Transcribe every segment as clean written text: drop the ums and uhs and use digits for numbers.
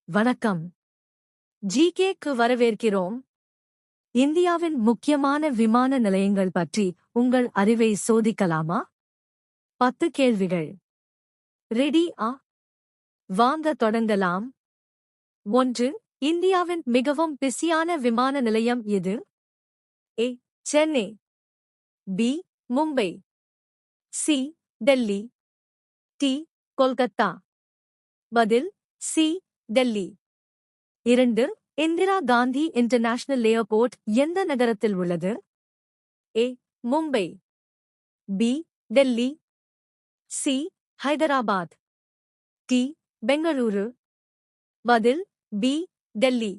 வணக்கம். ஜிகேக்கு வரவேற்கிறோம். இந்தியாவின் முக்கியமான விமான நிலையங்கள் பற்றி உங்கள் அறிவை சோதிக்கலாமா? 10 கேள்விகள். ரெடியா? வாங்க தொடங்கலாம். 1. இந்தியாவின் மிகவும் பிஸியான விமான நிலையம் எது? A. Chennai. B. Mumbai. C. Delhi. D. Kolkata. பதில் C. Delhi. 2. Indira Gandhi international airport எந்த நகரத்தில் உள்ளது? A. Mumbai. B. Delhi. C. Hyderabad. D. Bengaluru. பதில் B. Delhi.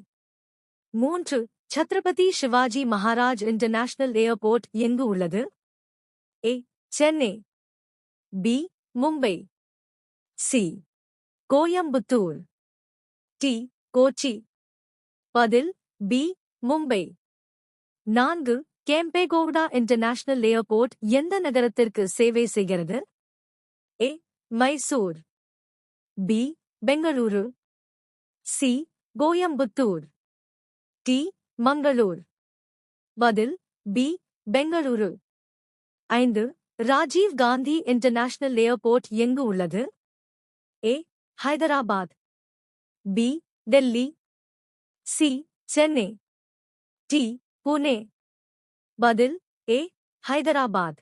3. Chhatrapati Shivaji Maharaj international airport எங்கு உள்ளது? A. Chennai. B. Mumbai. C. Coimbatore. D. Kochi. பதில் B. Mumbai. 4. Kempegowda international airport எந்த நகரத்திற்கு சேவை செய்கிறது? A. Mysore. B. Bengaluru. C. Coimbatore. D. Mangalore. பதில் B. Bengaluru. 5. Rajiv Gandhi international airport எங்கு உள்ளது? A. Hyderabad. B. Delhi. C. Chennai. D. Pune. பதில் A. Hyderabad.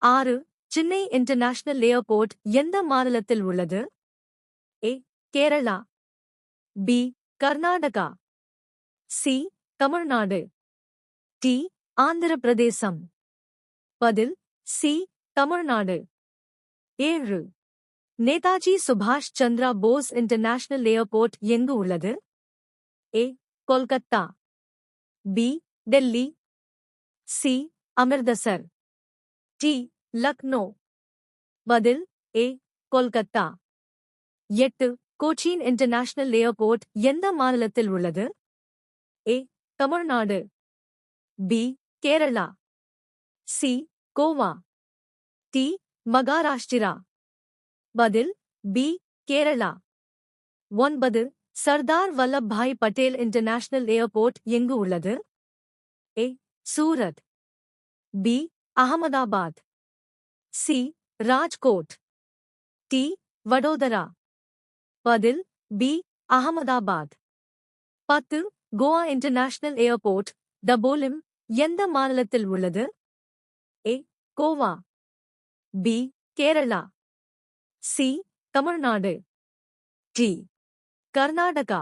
6. Chennai international airport எந்த மாநிலத்தில் உள்ளது? A. Kerala. B. Karnataka. C. Tamil Nadu. D. Andhra பிரதேசம். பதில் சி. தமிழ்நாடு. 7. நேதாஜி சுபாஷ் சந்திரா போஸ் இன்டர்நேஷனல் ஏர்போர்ட் எங்கு உள்ளது? A. Kolkata. B. Delhi. C. Amritsar. D. Lucknow. பதில் A. Kolkata. 8. Cochin international airport எந்த மாநிலத்தில் உள்ளது? A. Tamil Nadu. B. Kerala. C. Goa. D. Maharashtra. பதில் B. Kerala. 9. Sardar Vallabhbhai Patel international airport எங்கு உள்ளது? A. Surat. B. Ahmedabad. C. Rajkot. D. Vadodara. பதில் B. Ahmedabad. 10. Goa international airport Dabolim எந்த மாநிலத்தில் உள்ளது? A. Goa. B. Kerala. C. Tamil Nadu. D. Karnataka.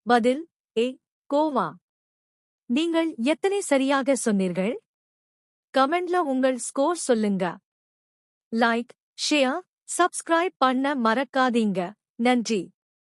பதில் ஏ. கோவா. நீங்கள் எத்தனை சரியாக சொன்னீர்கள்? கமெண்ட்ல உங்கள் ஸ்கோர் சொல்லுங்க. லைக், ஷேர், சப்ஸ்கிரைப் பண்ண மறக்காதீங்க. நன்றி.